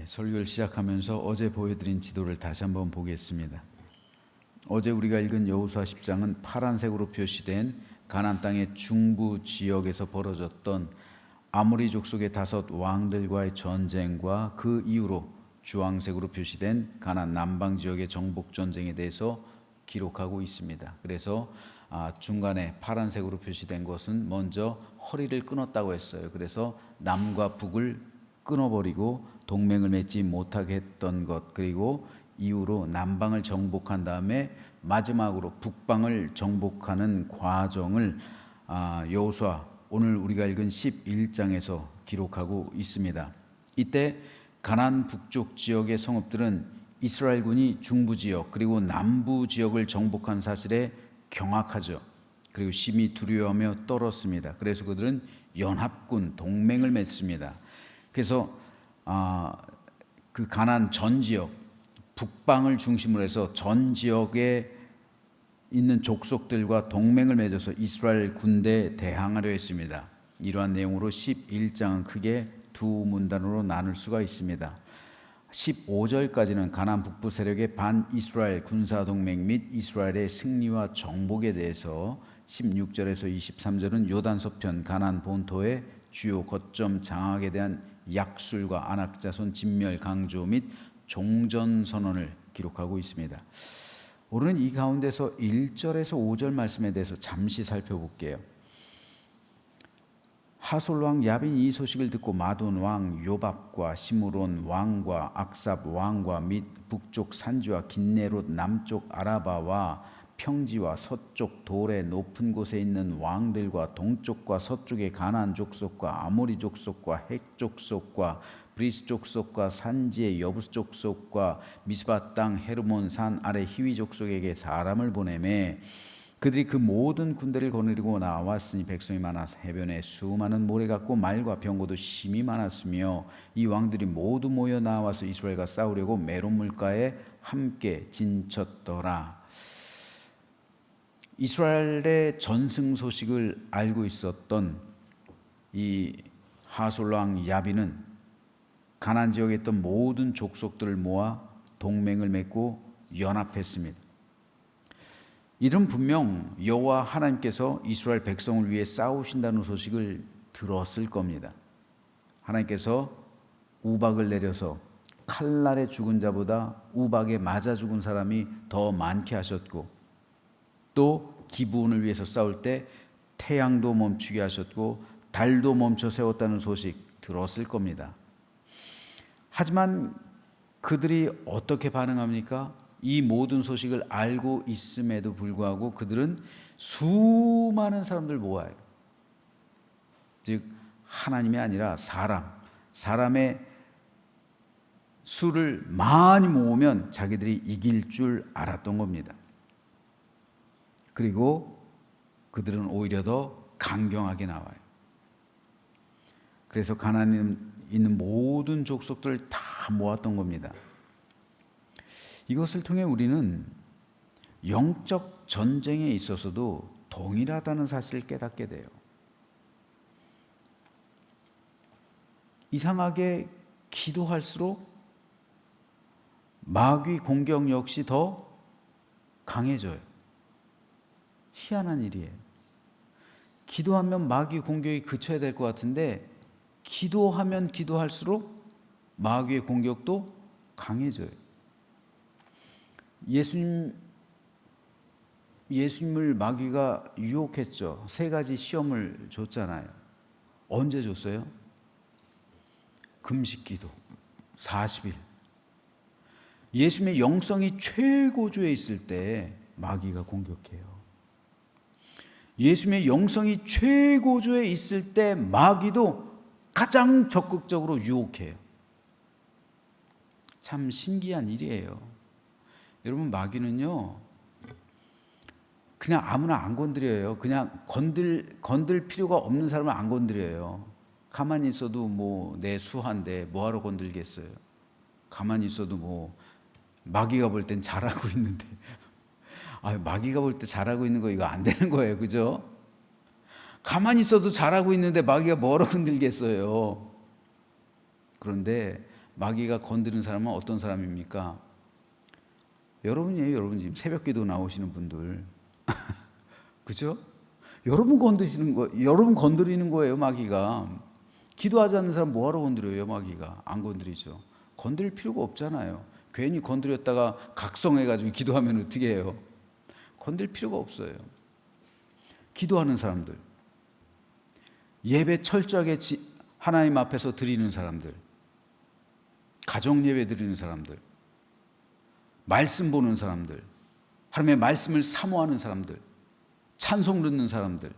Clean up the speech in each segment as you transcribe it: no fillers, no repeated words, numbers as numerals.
설교를 시작하면서 어제 보여드린 지도를 다시 한번 보겠습니다. 어제 우리가 읽은 여호수아 10장은 파란색으로 표시된 가나안 땅의 중부 지역에서 벌어졌던 아모리 족속의 5 왕들과의 전쟁과 그 이후로 주황색으로 표시된 가나안 남방 지역의 정복 전쟁에 대해서 기록하고 있습니다. 그래서 중간에 파란색으로 표시된 것은 먼저 허리를 끊었다고 했어요. 그래서 남과 북을 끊어버리고 동맹을 맺지 못하게 했던 것, 그리고 이후로 남방을 정복한 다음에 마지막으로 북방을 정복하는 과정을 여호수아 오늘 우리가 읽은 11장에서 기록하고 있습니다. 이때 가나안 북쪽 지역의 성읍들은 이스라엘군이 중부 지역 그리고 남부 지역을 정복한 사실에 경악하죠. 그리고 심히 두려워하며 떨었습니다. 그래서 그들은 연합군 동맹을 맺습니다. 그래서 그 가나안 전 지역 북방을 중심으로 해서 전 지역에 있는 족속들과 동맹을 맺어서 이스라엘 군대에 대항하려 했습니다. 이러한 내용으로 11장은 크게 두 문단으로 나눌 수가 있습니다. 15절까지는 가나안 북부 세력의 반이스라엘 군사동맹 및 이스라엘의 승리와 정복에 대해서, 16절에서 23절은 요단 서편 가나안 본토의 주요 거점 장악에 대한 약술과 안악자손 진멸 강조 및 종전 선언을 기록하고 있습니다. 오늘은 이 가운데서 1절에서 5절 말씀에 대해서 잠시 살펴볼게요. 하솔 왕 야빈이 이 소식을 듣고 마돈 왕 요밥과 시므론 왕과 악삽 왕과 및 북쪽 산지와 긴네롯 남쪽 아라바와 평지와 서쪽 돌의 높은 곳에 있는 왕들과 동쪽과 서쪽의 가나안 족속과 아모리 족속과 헷 족속과 브리스 족속과 산지의 여부스 족속과 미스바 땅 헤르몬 산 아래 히위 족속에게 사람을 보내매 그들이 그 모든 군대를 거느리고 나왔으니 백성이 많아 해변에 수많은 모래 같고 말과 병거도 심히 많았으며 이 왕들이 모두 모여 나와서 이스라엘과 싸우려고 메론 물가에 함께 진쳤더라. 이스라엘의 전승 소식을 알고 있었던 이 하솔 왕 야빈은 가나안 지역에 있던 모든 족속들을 모아 동맹을 맺고 연합했습니다. 이는 분명 여호와 하나님께서 이스라엘 백성을 위해 싸우신다는 소식을 들었을 겁니다. 하나님께서 우박을 내려서 칼날에 죽은 자보다 우박에 맞아 죽은 사람이 더 많게 하셨고, 또 기브온을 위해서 싸울 때 태양도 멈추게 하셨고 달도 멈춰 세웠다는 소식 들었을 겁니다. 하지만 그들이 어떻게 반응합니까? 이 모든 소식을 알고 있음에도 불구하고 그들은 수많은 사람들 모아요. 즉 하나님이 아니라 사람의 수를 많이 모으면 자기들이 이길 줄 알았던 겁니다. 그리고 그들은 오히려 더 강경하게 나와요. 그래서 가나안에 있는 모든 족속들을 다 모았던 겁니다. 이것을 통해 우리는 영적 전쟁에 있어서도 동일하다는 사실을 깨닫게 돼요. 이상하게 기도할수록 마귀 공격 역시 더 강해져요. 희한한 일이에요. 기도하면 마귀 공격이 그쳐야 될 것 같은데 기도하면 기도할수록 마귀의 공격도 강해져요. 예수님을 마귀가 유혹했죠. 3가지 시험을 줬잖아요. 언제 줬어요? 금식기도 40일. 예수님의 영성이 최고조에 있을 때 마귀가 공격해요. 예수님의 영성이 최고조에 있을 때 마귀도 가장 적극적으로 유혹해요. 참 신기한 일이에요. 여러분, 마귀는요 그냥 아무나 안 건드려요. 그냥 건들 필요가 없는 사람은 안 건드려요. 가만히 있어도 뭐 내 수한데 뭐하러 건들겠어요. 가만히 있어도 뭐 마귀가 볼 땐 잘하고 있는데 마귀가 볼 때 잘하고 있는 거 이거 안 되는 거예요. 그죠? 가만히 있어도 잘하고 있는데 마귀가 뭐하러 건들겠어요. 그런데 마귀가 건드리는 사람은 어떤 사람입니까? 여러분이에요. 여러분 지금 새벽기도 나오시는 분들. 그죠? 여러분 건드리는 거예요, 마귀가. 기도하지 않는 사람 뭐하러 건드려요, 마귀가? 안 건드리죠. 건드릴 필요가 없잖아요. 괜히 건드렸다가 각성해가지고 기도하면 어떻게 해요? 건드릴 필요가 없어요. 기도하는 사람들, 예배 철저하게 하나님 앞에서 드리는 사람들, 가정 예배 드리는 사람들, 말씀 보는 사람들, 하나님의 말씀을 사모하는 사람들, 찬송 듣는 사람들,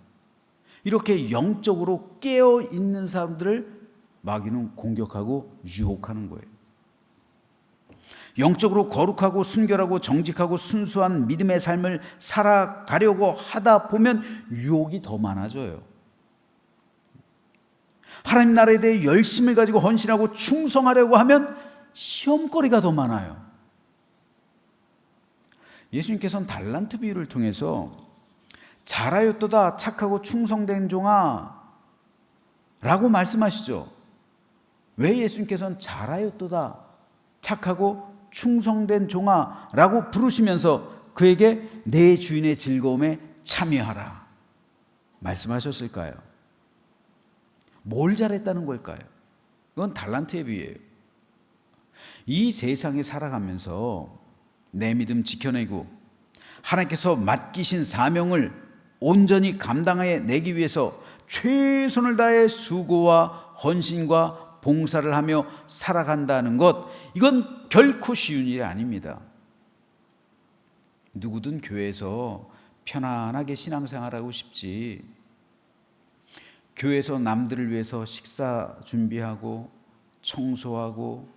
이렇게 영적으로 깨어 있는 사람들을 마귀는 공격하고 유혹하는 거예요. 영적으로 거룩하고 순결하고 정직하고 순수한 믿음의 삶을 살아가려고 하다 보면 유혹이 더 많아져요. 하나님 나라에 대해 열심을 가지고 헌신하고 충성하려고 하면 시험거리가 더 많아요. 예수님께서는 달란트 비유를 통해서 잘하였도다 착하고 충성된 종아 라고 말씀하시죠. 왜 예수님께서는 잘하였도다 착하고 충성된 종아 라고 부르시면서 그에게 내 주인의 즐거움에 참여하라 말씀하셨을까요? 뭘 잘했다는 걸까요? 그건 달란트의 비유예요. 이 세상에 살아가면서 내 믿음 지켜내고 하나님께서 맡기신 사명을 온전히 감당해내기 위해서 최선을 다해 수고와 헌신과 봉사를 하며 살아간다는 것, 이건 결코 쉬운 일이 아닙니다. 누구든 교회에서 편안하게 신앙생활하고 싶지, 교회에서 남들을 위해서 식사 준비하고 청소하고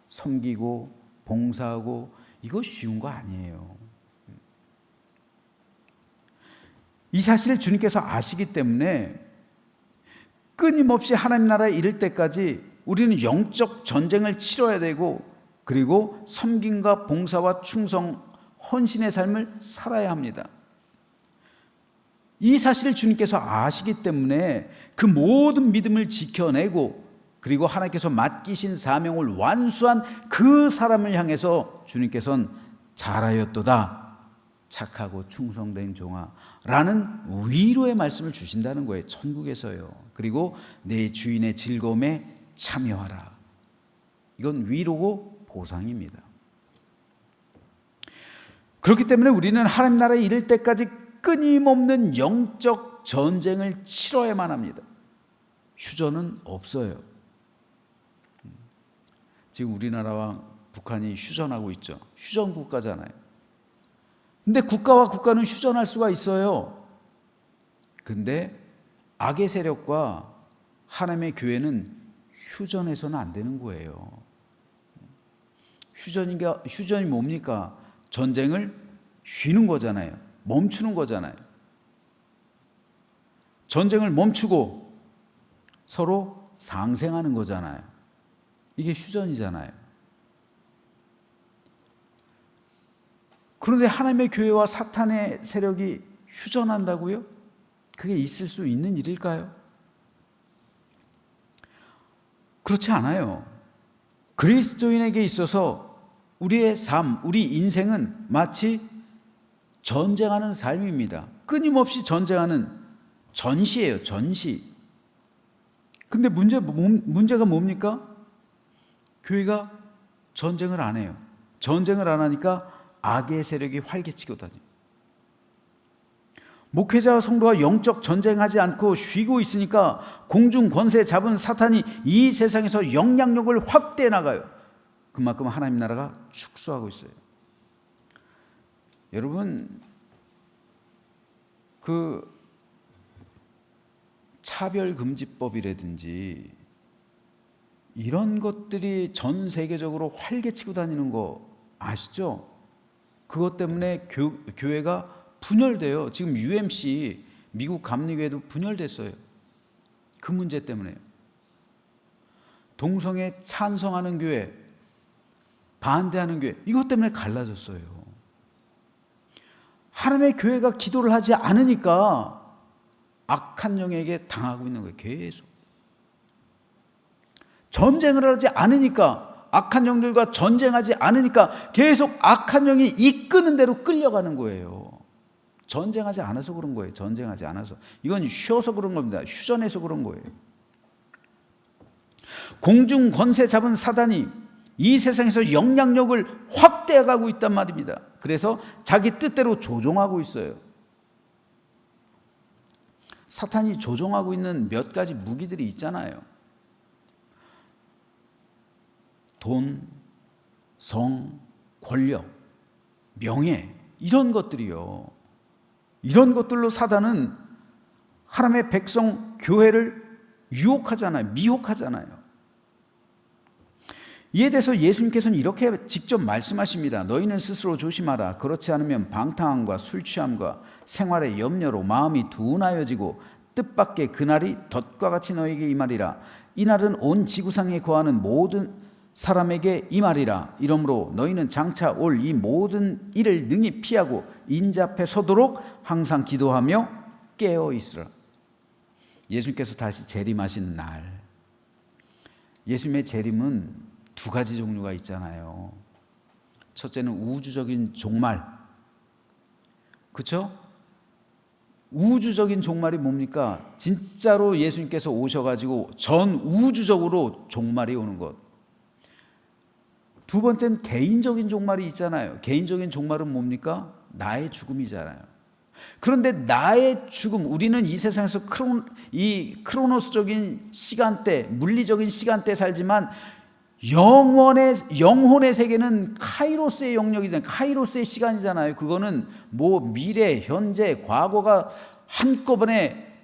섬기고 봉사하고 이거 쉬운 거 아니에요. 이 사실을 주님께서 아시기 때문에 끊임없이 하나님 나라에 이를 때까지 우리는 영적 전쟁을 치러야 되고, 그리고 섬김과 봉사와 충성, 헌신의 삶을 살아야 합니다. 이 사실을 주님께서 아시기 때문에 그 모든 믿음을 지켜내고, 그리고 하나님께서 맡기신 사명을 완수한 그 사람을 향해서 주님께서는 잘하였도다 착하고 충성된 종아 라는 위로의 말씀을 주신다는 거예요. 천국에서요. 그리고 내 주인의 즐거움에 참여하라. 이건 위로고 보상입니다. 그렇기 때문에 우리는 하나님 나라에 이를 때까지 끊임없는 영적 전쟁을 치러야만 합니다. 휴전은 없어요. 지금 우리나라와 북한이 휴전하고 있죠. 휴전 국가잖아요. 근데 국가와 국가는 휴전할 수가 있어요. 근데 악의 세력과 하나님의 교회는 휴전해서는 안 되는 거예요. 휴전이 뭡니까? 전쟁을 쉬는 거잖아요. 멈추는 거잖아요. 전쟁을 멈추고 서로 상생하는 거잖아요. 이게 휴전이잖아요. 그런데 하나님의 교회와 사탄의 세력이 휴전한다고요? 그게 있을 수 있는 일일까요? 그렇지 않아요. 그리스도인에게 있어서 우리의 삶, 우리 인생은 마치 전쟁하는 삶입니다. 끊임없이 전쟁하는 전시예요, 전시. 근데 문제가 뭡니까? 교회가 전쟁을 안 해요. 전쟁을 안 하니까 악의 세력이 활개치고 다녀요. 목회자와 성도가 영적 전쟁하지 않고 쉬고 있으니까 공중 권세 잡은 사탄이 이 세상에서 영향력을 확대해 나가요. 그만큼 하나님 나라가 축소하고 있어요. 여러분, 그 차별금지법이라든지 이런 것들이 전 세계적으로 활개치고 다니는 거 아시죠? 그것 때문에 교회가 분열돼요. 지금 UMC 미국 감리교회도 분열됐어요. 그 문제 때문에요. 동성애 찬성하는 교회, 반대하는 교회, 이것 때문에 갈라졌어요. 하나님의 교회가 기도를 하지 않으니까 악한 영에게 당하고 있는 거예요. 계속. 전쟁을 하지 않으니까 악한 영들과 전쟁하지 않으니까 계속 악한 영이 이끄는 대로 끌려가는 거예요. 전쟁하지 않아서 그런 거예요. 전쟁하지 않아서. 이건 쉬어서 그런 겁니다. 휴전해서 그런 거예요. 공중 권세 잡은 사단이 이 세상에서 영향력을 확대해 가고 있단 말입니다. 그래서 자기 뜻대로 조종하고 있어요. 사탄이 조종하고 있는 몇 가지 무기들이 있잖아요. 돈, 성, 권력, 명예, 이런 것들이요. 이런 것들로 사단은 하나님의 백성 교회를 유혹하잖아요. 미혹하잖아요. 이에 대해서 예수님께서는 이렇게 직접 말씀하십니다. 너희는 스스로 조심하라. 그렇지 않으면 방탕함과 술 취함과 생활의 염려로 마음이 둔하여지고 뜻밖의 그날이 덫과 같이 너에게 임하리라. 이날은 온 지구상에 거하는 모든 사람에게 임하리라. 이러므로 너희는 장차 올 이 모든 일을 능히 피하고 인자 앞에 서도록 항상 기도하며 깨어 있으라. 예수님께서 다시 재림하신 날, 예수님의 재림은 두 가지 종류가 있잖아요. 첫째는 우주적인 종말, 그렇죠? 우주적인 종말이 뭡니까? 진짜로 예수님께서 오셔가지고 전 우주적으로 종말이 오는 것. 두 번째는 개인적인 종말이 있잖아요. 개인적인 종말은 뭡니까? 나의 죽음이잖아요. 그런데 나의 죽음, 우리는 이 세상에서 크로노스적인 시간대, 물리적인 시간대에 살지만 영혼의 세계는 카이로스의 영역이잖아요. 카이로스의 시간이잖아요. 그거는 뭐 미래, 현재, 과거가 한꺼번에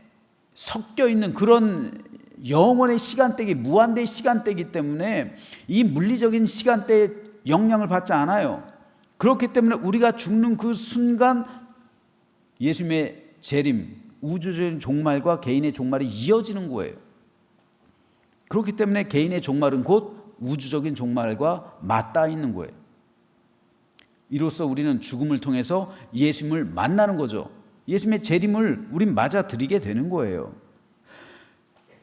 섞여 있는 그런 영혼의 시간대기, 무한대의 시간대이기 때문에 이 물리적인 시간대에 영향을 받지 않아요. 그렇기 때문에 우리가 죽는 그 순간 예수님의 재림, 우주적인 종말과 개인의 종말이 이어지는 거예요. 그렇기 때문에 개인의 종말은 곧 우주적인 종말과 맞닿아 있는 거예요. 이로써 우리는 죽음을 통해서 예수님을 만나는 거죠. 예수님의 재림을 우린 맞아들이게 되는 거예요.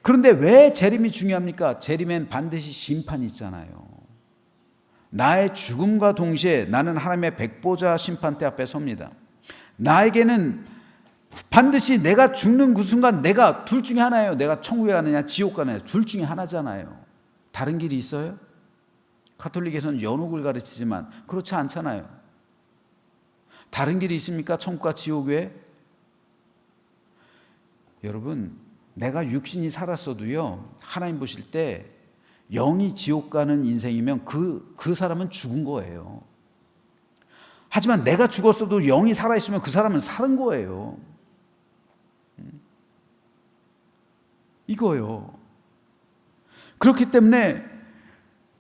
그런데 왜 재림이 중요합니까? 재림엔 반드시 심판이 있잖아요. 나의 죽음과 동시에 나는 하나님의 백보자 심판대 앞에 섭니다. 나에게는 반드시 내가 죽는 그 순간 내가 둘 중에 하나예요. 내가 천국에 가느냐 지옥 가느냐 둘 중에 하나잖아요. 다른 길이 있어요? 가톨릭에서는 연옥을 가르치지만 그렇지 않잖아요. 다른 길이 있습니까? 천국과 지옥 외에? 여러분, 내가 육신이 살았어도요, 하나님 보실 때 영이 지옥 가는 인생이면 그 사람은 죽은 거예요. 하지만 내가 죽었어도 영이 살아있으면 그 사람은 살은 거예요. 이거요. 그렇기 때문에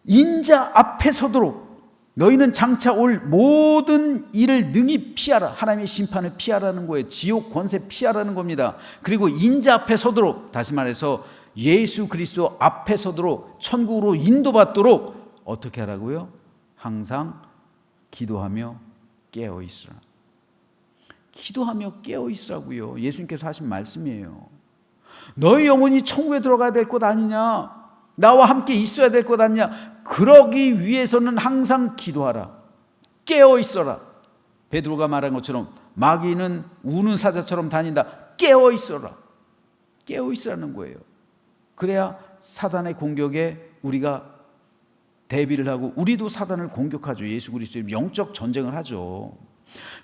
인자 앞에 서도록 너희는 장차 올 모든 일을 능히 피하라. 하나님의 심판을 피하라는 거예요. 지옥 권세 피하라는 겁니다. 그리고 인자 앞에 서도록, 다시 말해서 예수 그리스도 앞에 서도록, 천국으로 인도받도록 어떻게 하라고요? 항상 기도하며 깨어 있으라. 기도하며 깨어 있으라고요. 예수님께서 하신 말씀이에요. 너희 영혼이 천국에 들어가야 될 것 아니냐? 나와 함께 있어야 될 것 아니냐? 그러기 위해서는 항상 기도하라. 깨어 있어라. 베드로가 말한 것처럼 마귀는 우는 사자처럼 다닌다. 깨어 있어라. 깨어 있으라는 거예요. 그래야 사단의 공격에 우리가 대비를 하고 우리도 사단을 공격하죠. 예수 그리스도의 영적 전쟁을 하죠.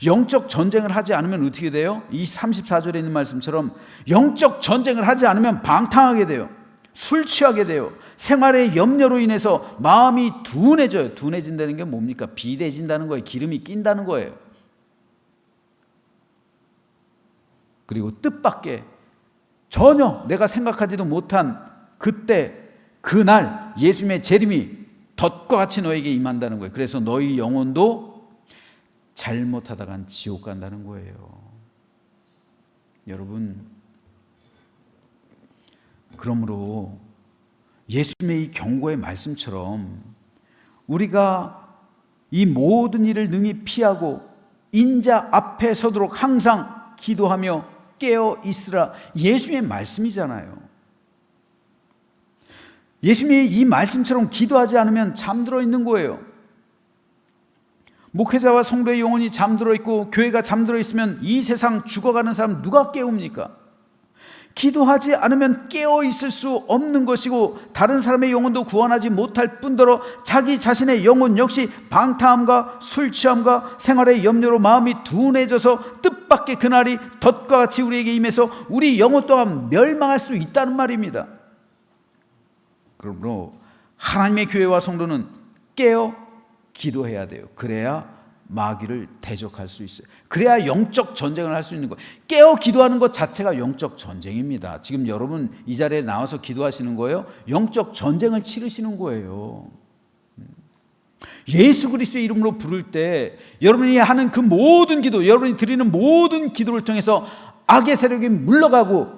영적 전쟁을 하지 않으면 어떻게 돼요? 이 34절에 있는 말씀처럼 영적 전쟁을 하지 않으면 방탕하게 돼요. 술 취하게 돼요. 생활의 염려로 인해서 마음이 둔해져요. 둔해진다는 게 뭡니까? 비대해진다는 거예요. 기름이 낀다는 거예요. 그리고 뜻밖의 전혀 내가 생각하지도 못한 그때 그날 예수님의 재림이 덫과 같이 너에게 임한다는 거예요. 그래서 너희 영혼도 잘못하다간 지옥 간다는 거예요. 여러분, 그러므로 예수님의 이 경고의 말씀처럼 우리가 이 모든 일을 능히 피하고 인자 앞에 서도록 항상 기도하며 깨어 있으라. 예수님의 말씀이잖아요. 예수님이 이 말씀처럼 기도하지 않으면 잠들어 있는 거예요. 목회자와 성도의 영혼이 잠들어 있고 교회가 잠들어 있으면 이 세상 죽어가는 사람 누가 깨웁니까? 기도하지 않으면 깨어 있을 수 없는 것이고 다른 사람의 영혼도 구원하지 못할 뿐더러 자기 자신의 영혼 역시 방탕함과 술 취함과 생활의 염려로 마음이 둔해져서 뜻밖의 그날이 덫과 같이 우리에게 임해서 우리 영혼 또한 멸망할 수 있다는 말입니다. 그러므로 하나님의 교회와 성도는 깨어 기도해야 돼요. 그래야 마귀를 대적할 수 있어요. 그래야 영적 전쟁을 할 수 있는 거예요. 깨어 기도하는 것 자체가 영적 전쟁입니다. 지금 여러분 이 자리에 나와서 기도하시는 거예요. 영적 전쟁을 치르시는 거예요. 예수 그리스도의 이름으로 부를 때 여러분이 하는 그 모든 기도, 여러분이 드리는 모든 기도를 통해서 악의 세력이 물러가고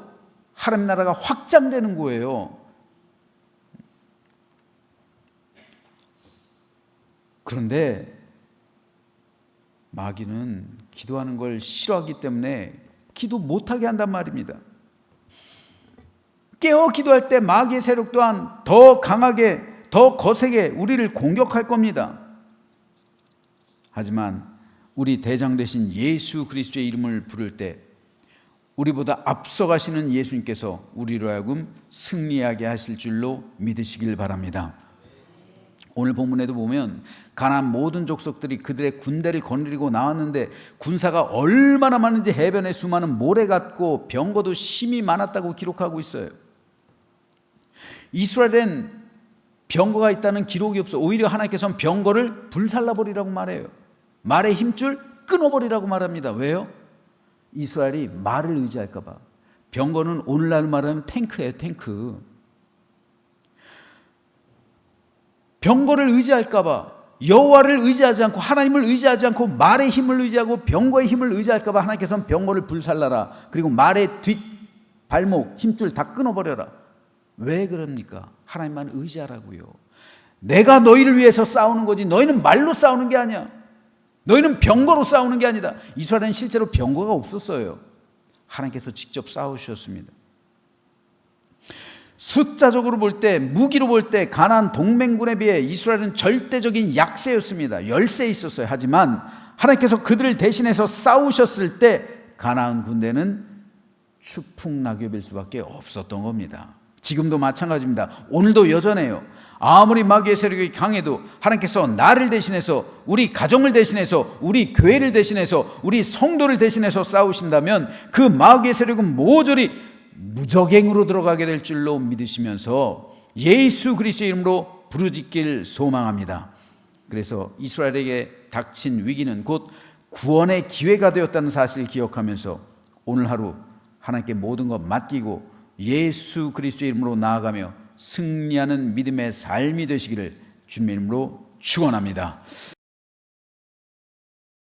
하나님 나라가 확장되는 거예요. 그런데 마귀는 기도하는 걸 싫어하기 때문에 기도 못하게 한단 말입니다. 깨어 기도할 때 마귀의 세력 또한 더 강하게, 더 거세게 우리를 공격할 겁니다. 하지만 우리 대장 되신 예수 그리스도의 이름을 부를 때 우리보다 앞서가시는 예수님께서 우리로 하여금 승리하게 하실 줄로 믿으시길 바랍니다. 오늘 본문에도 보면 가나안 모든 족속들이 그들의 군대를 거느리고 나왔는데 군사가 얼마나 많은지 해변에 수많은 모래 같고 병거도 심히 많았다고 기록하고 있어요. 이스라엘엔 병거가 있다는 기록이 없어. 오히려 하나님께서는 병거를 불살라버리라고 말해요. 말의 힘줄 끊어버리라고 말합니다. 왜요? 이스라엘이 말을 의지할까 봐. 병거는 오늘날 말하면 탱크예요. 탱크. 병거를 의지할까 봐, 여호와를 의지하지 않고 하나님을 의지하지 않고 말의 힘을 의지하고 병거의 힘을 의지할까 봐 하나님께서는 병거를 불살라라. 그리고 말의 뒷 발목 힘줄 다 끊어버려라. 왜 그럽니까? 하나님만 의지하라고요. 내가 너희를 위해서 싸우는 거지 너희는 말로 싸우는 게 아니야. 너희는 병거로 싸우는 게 아니다. 이스라엘은 실제로 병거가 없었어요. 하나님께서 직접 싸우셨습니다. 숫자적으로 볼 때, 무기로 볼 때 가나안 동맹군에 비해 이스라엘은 절대적인 약세였습니다. 열세 있었어요. 하지만 하나님께서 그들을 대신해서 싸우셨을 때 가나안 군대는 추풍낙엽일 수밖에 없었던 겁니다. 지금도 마찬가지입니다. 오늘도 여전해요. 아무리 마귀의 세력이 강해도 하나님께서 나를 대신해서, 우리 가정을 대신해서, 우리 교회를 대신해서, 우리 성도를 대신해서 싸우신다면 그 마귀의 세력은 모조리 무적행으로 들어가게 될 줄로 믿으시면서 예수 그리스도의 이름으로 부르짖길 소망합니다. 그래서 이스라엘에게 닥친 위기는 곧 구원의 기회가 되었다는 사실을 기억하면서 오늘 하루 하나님께 모든 것 맡기고 예수 그리스도의 이름으로 나아가며 승리하는 믿음의 삶이 되시기를 주님의 이름으로 축원합니다.